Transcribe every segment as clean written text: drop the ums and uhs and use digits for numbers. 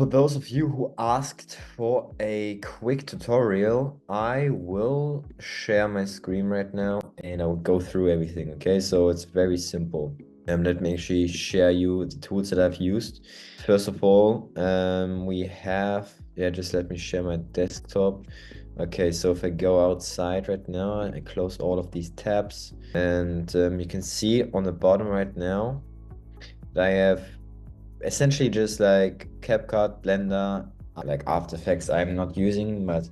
those of you who asked for a quick tutorial, I will share my screen right now and I'll go through everything, okay? So it's very simple. Let me actually share you the tools that I've used. First of all, we have, just let me share my desktop. Okay, so if I go outside right now, I close all of these tabs and you can see on the bottom right now, that I have essentially just like CapCut, Blender, like After Effects I'm not using, but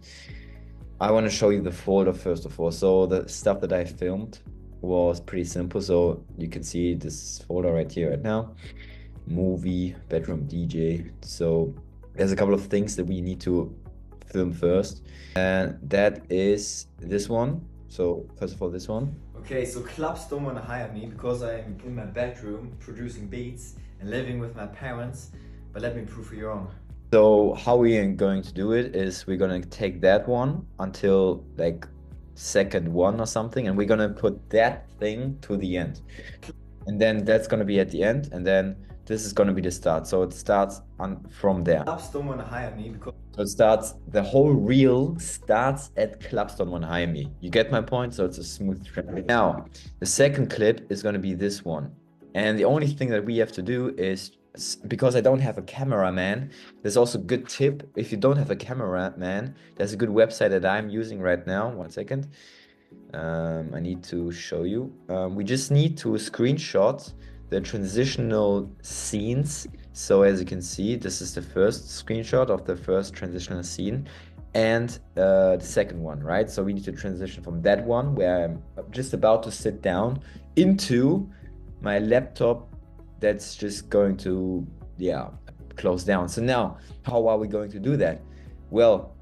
I want to show you the folder first of all. So the stuff that I filmed was pretty simple. So you can see this folder right here right now, movie, bedroom DJ. So there's a couple of things that we need to film first, and that is this one. So first of all, this one. Okay, so clubs don't want to hire me because I'm in my bedroom producing beats and living with my parents, but let me prove you wrong. So how we are going to do it is we're gonna take that one until like second one or something, and we're gonna put that thing to the end. And then that's gonna be at the end, and then this is gonna be the start. So it starts from there. Clubs don't want to hire me because So it starts, the whole reel starts at Clubs Don't Want to Hire Me. You get my point? So it's a smooth transition. Now, the second clip is gonna be this one. And the only thing that we have to do is, because I don't have a cameraman, there's also a good tip. If you don't have a cameraman, there's a good website that I'm using right now. 1 second. I need to show you. We just need to screenshot the transitional scenes. So as you can see, this is the first screenshot of the first transitional scene and the second one, right? So we need to transition from that one where I'm just about to sit down into my laptop that's just going to, close down. So now, how are we going to do that? Well,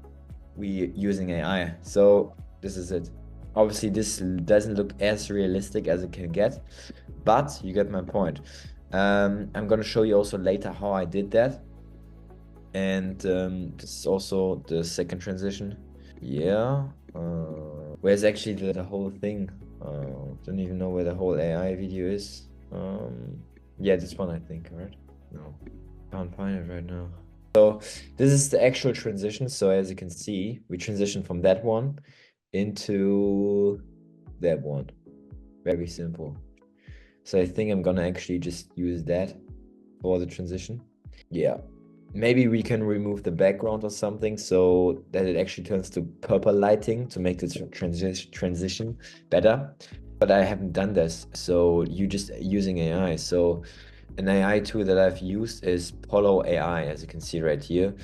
we're using AI. So this is it. Obviously, this doesn't look as realistic as it can get, but you get my point. I'm going to show you also later how I did that. And this is also the second transition. Where's actually the whole thing? Don't even know where the whole AI video is. This one, I think, right? No, can't find it right now. So this is the actual transition. So as you can see, we transition from that one into that one. Very simple. So I think I'm gonna actually just use that for the transition. Yeah, maybe we can remove the background or something so that it actually turns to purple lighting to make the transition better. But I haven't done this, so you just using AI. So an AI tool that I've used is Polo AI, as you can see right here.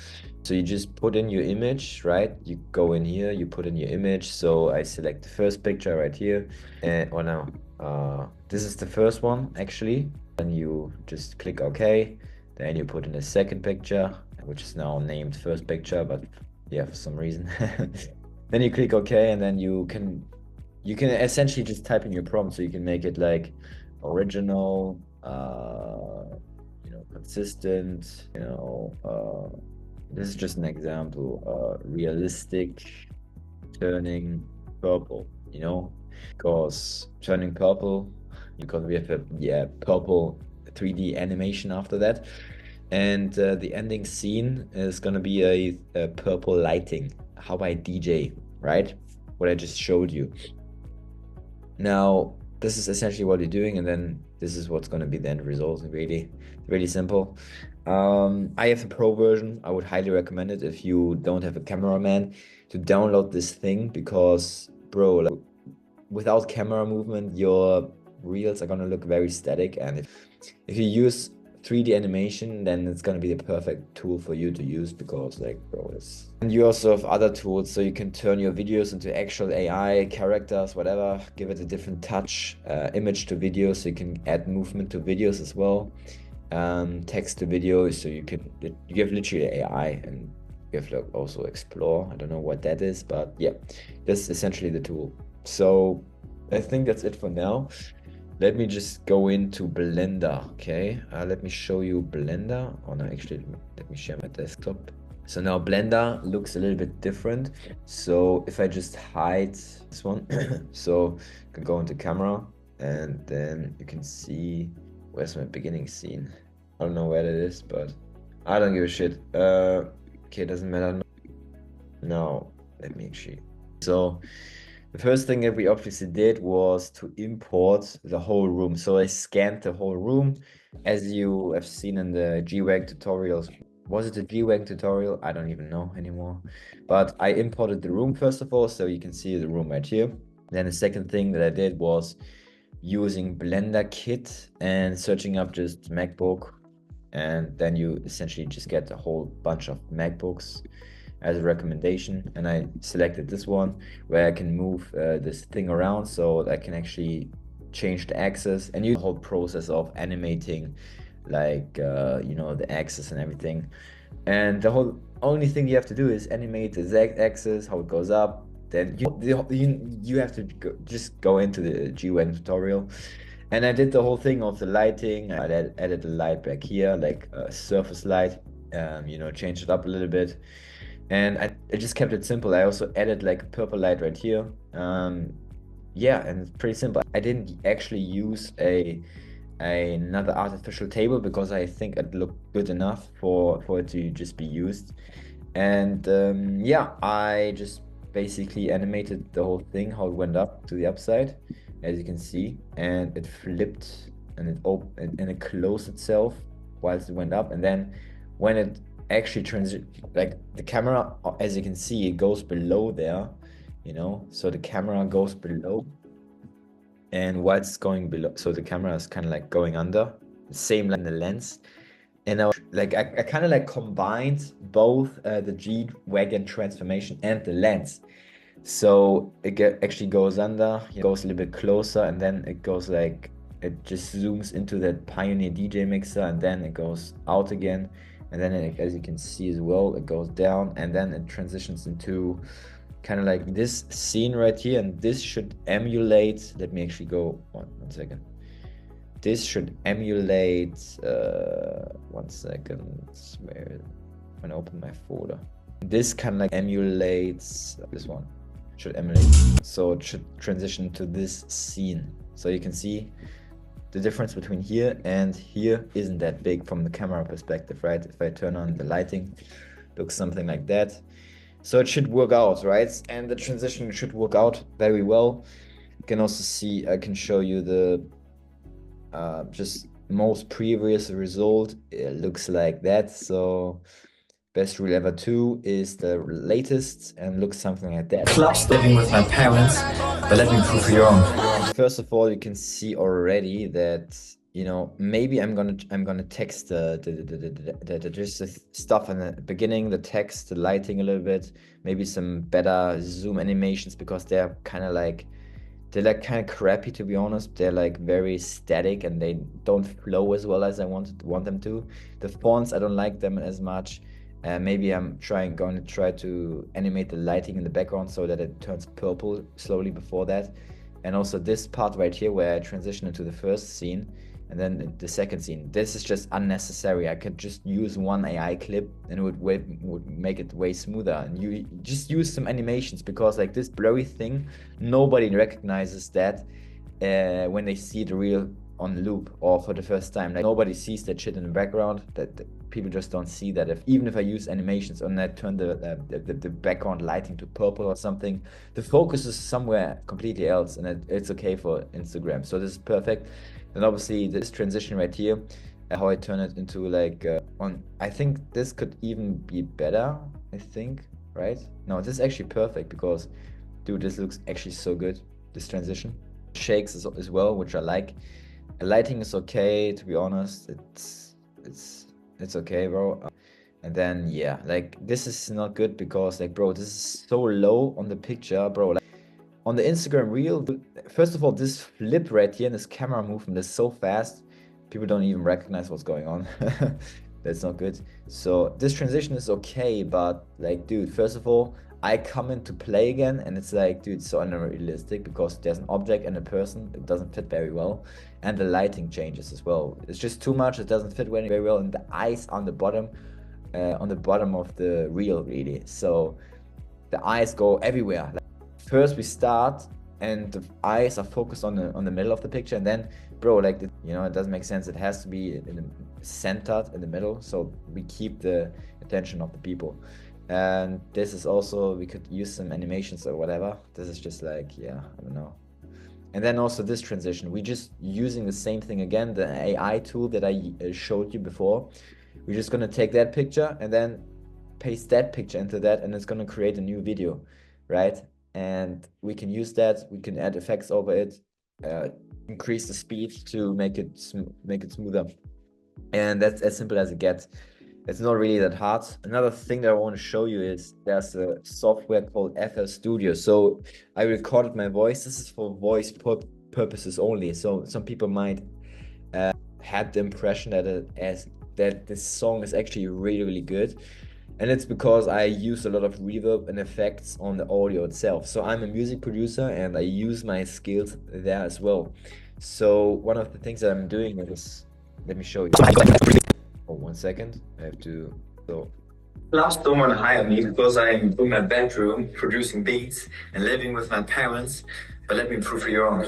So you just put in your image, right? You go in here, you put in your image. So I select the first picture right here, and this is the first one actually. And you just click OK. Then you put in a second picture, which is now named first picture, but yeah, for some reason. Then you click OK, and then you can essentially just type in your prompt, so you can make it like original, consistent, this is just an example, realistic, turning purple, because turning purple, because we have a purple 3D animation after that. And the ending scene is gonna be a purple lighting, how I DJ, right? What I just showed you. Now, this is essentially what you're doing, and then this is what's going to be the end result. Really, really simple. I have the pro version. I would highly recommend it if you don't have a cameraman to download this thing, because, bro, like, without camera movement, your reels are going to look very static. And if you use 3D animation, then it's going to be the perfect tool for you to use, because like, bro, it's... And you also have other tools, so you can turn your videos into actual AI characters, whatever, give it a different touch, image to video, so you can add movement to videos as well, text to video, so you have literally AI, and you have like also explore. I don't know what that is, but yeah, that's essentially the tool. So I think that's it for now. Let me just go into Blender, okay? Let me show you Blender. Oh no, actually, let me share my desktop. So now Blender looks a little bit different. So if I just hide this one, so you can go into camera, and then you can see, where's my beginning scene? I don't know where it is, but I don't give a shit. Okay, doesn't matter. No, let me actually. So the first thing that we obviously did was to import the whole room. So I scanned the whole room, as you have seen in the GWAG tutorials. Was it a GWAG tutorial? I don't even know anymore. But I imported the room first of all, so you can see the room right here. Then the second thing that I did was using Blender Kit and searching up just MacBook, and then you essentially just get a whole bunch of MacBooks as a recommendation. And I selected this one where I can move this thing around, so I can actually change the axis and use the whole process of animating, like you know, the axis and everything. And the whole only thing you have to do is animate the z-axis, how it goes up. Then you have to just go into the GWAG tutorial. And I did the whole thing of the lighting. I added the light back here, like a surface light, you know, changed it up a little bit. And I just kept it simple. I also added like a purple light right here. Yeah, and it's pretty simple. I didn't actually use another artificial table because I think it looked good enough for it to just be used. And yeah, I just basically animated the whole thing, how it went up to the upside, as you can see, and it flipped and it opened and it closed itself whilst it went up. And then when it actually like the camera, as you can see, it goes below there, you know, so the camera goes below, and while it's going below, so the camera is kind of like going under, same like the lens. And I kind of like combined both the G-Wagon transformation and the lens. So it actually goes under, goes a little bit closer, and then it goes like, it just zooms into that Pioneer DJ mixer, and then it goes out again. And then as you can see as well, it goes down, and then it transitions into kind of like this scene right here. And this should emulate, let me actually go one second. This should emulate, one second, where, when I open my folder. This kind of like emulates this one, should emulate. So it should transition to this scene. So you can see the difference between here and here isn't that big from the camera perspective, right? If I turn on the lighting, looks something like that. So it should work out, right? And the transition should work out very well. You can also see, I can show you the just most previous result. It looks like that. So Best Reel Ever 2 is the latest and looks something like that. Clubs living with my parents, but let me prove you wrong. First of all, you can see already that, you know, maybe I'm gonna text just the stuff in the beginning, the text, the lighting a little bit, maybe some better zoom animations, because they're kind of like kind of crappy, to be honest. They're like very static and they don't flow as well as I want them to. The fonts, I don't like them as much. Maybe I'm going to try to animate the lighting in the background so that it turns purple slowly before that. And also this part right here where I transition into the first scene and then the second scene, this is just unnecessary. I could just use one AI clip and it would make it way smoother. And you just use some animations, because like this blurry thing, nobody recognizes that when they see the reel on loop or for the first time. Like nobody sees that shit in the background. That people just don't see that. Even if I use animations and I turn the background lighting to purple or something, the focus is somewhere completely else, and it's okay for Instagram. So this is perfect. And obviously this transition right here, how I turn it into like I think this could even be better, I think, right? No, this is actually perfect, because dude, this looks actually so good, this transition. Shakes as well, which I like. The lighting is okay, to be honest. It's okay, bro. And then yeah, like this is not good, because like, bro, this is so low on the picture, bro. Like, on the Instagram reel, first of all, this flip right here and this camera movement is so fast, people don't even recognize what's going on. That's not good. So this transition is okay, but like, dude, first of all, I come into play again and it's like, dude, it's so unrealistic, because there's an object and a person. It doesn't fit very well. And the lighting changes as well. It's just too much. It doesn't fit very well. And the eyes on the bottom of the reel, really. So the eyes go everywhere. Like, first we start and the eyes are focused on the middle of the picture, and then, bro, like You know, it doesn't make sense. It has to be centered in the middle, so we keep the attention of the people. And this is also, we could use some animations or whatever. This is just like, yeah, I don't know. And then also this transition, we just using the same thing again, the AI tool that I showed you before. We're just gonna take that picture and then paste that picture into that, and it's gonna create a new video, right? And we can use that, we can add effects over it, increase the speed to make it smoother. And that's as simple as it gets. It's not really that hard. Another thing that I want to show you is there's a software called FL Studio. So I recorded my voice. This is for voice purposes only. So some people might had the impression that this song is actually really, really good. And it's because I use a lot of reverb and effects on the audio itself. So I'm a music producer and I use my skills there as well. So one of the things that I'm doing is, let me show you. Oh, 1 second. I have to. So Clubs don't want to hire me because I'm in my bedroom producing beats and living with my parents. But let me prove for you wrong.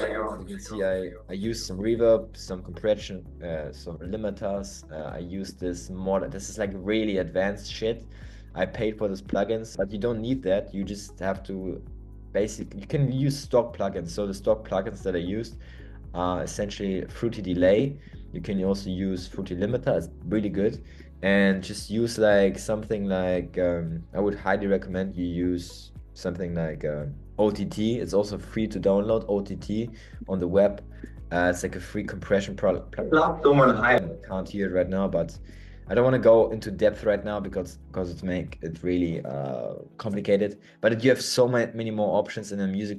you can see I use some reverb, some compression, some limiters. I use this more. This is like really advanced shit. I paid for this plugins, but you don't need that. You just have to basically, you can use stock plugins. So the stock plugins that I used are essentially Fruity Delay. You can also use Fruity Limiter. It's really good. And just use like something like I would highly recommend you use something like OTT. It's also free to download OTT on the web. It's like a free compression product. Don't want to hire. Can't hear it right now, but I don't want to go into depth right now because it's make it really complicated. But you have so many more options in the music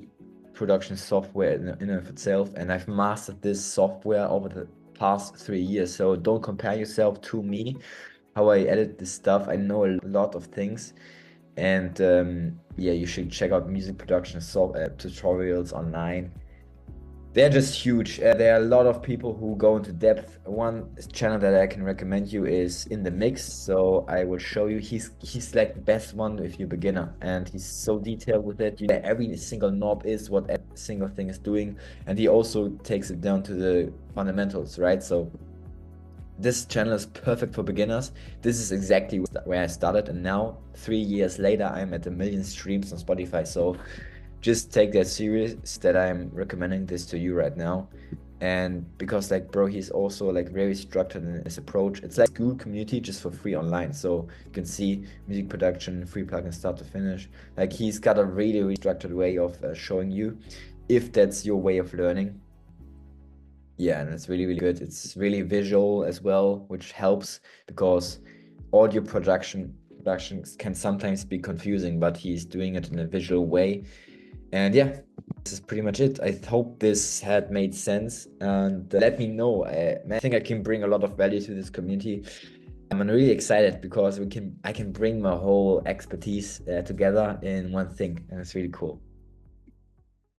production software in and of itself, and I've mastered this software over the past 3 years. So don't compare yourself to me, how I edit this stuff. I know a lot of things, and yeah, you should check out music production tutorials online. They're just huge. There are a lot of people who go into depth. One channel that I can recommend you is In The Mix. So I will show you. He's like the best one if you're a beginner, and he's so detailed with it. You know, every single knob is what every single thing is doing, and he also takes it down to the fundamentals, right? So this channel is perfect for beginners. This is exactly where I started, and now 3 years later, I'm at 1 million streams on Spotify. So just take that serious that I'm recommending this to you right now. And because like bro, he's also like very structured in his approach. It's like school community just for free online. So you can see music production, free plugin start to finish. Like he's got a really, really structured way of showing you, if that's your way of learning. Yeah, and it's really, really good. It's really visual as well, which helps because audio productions can sometimes be confusing, but he's doing it in a visual way. And yeah, this is pretty much it. I hope this had made sense, and let me know. I think I can bring a lot of value to this community. I'm really excited because I can bring my whole expertise together in one thing, and it's really cool.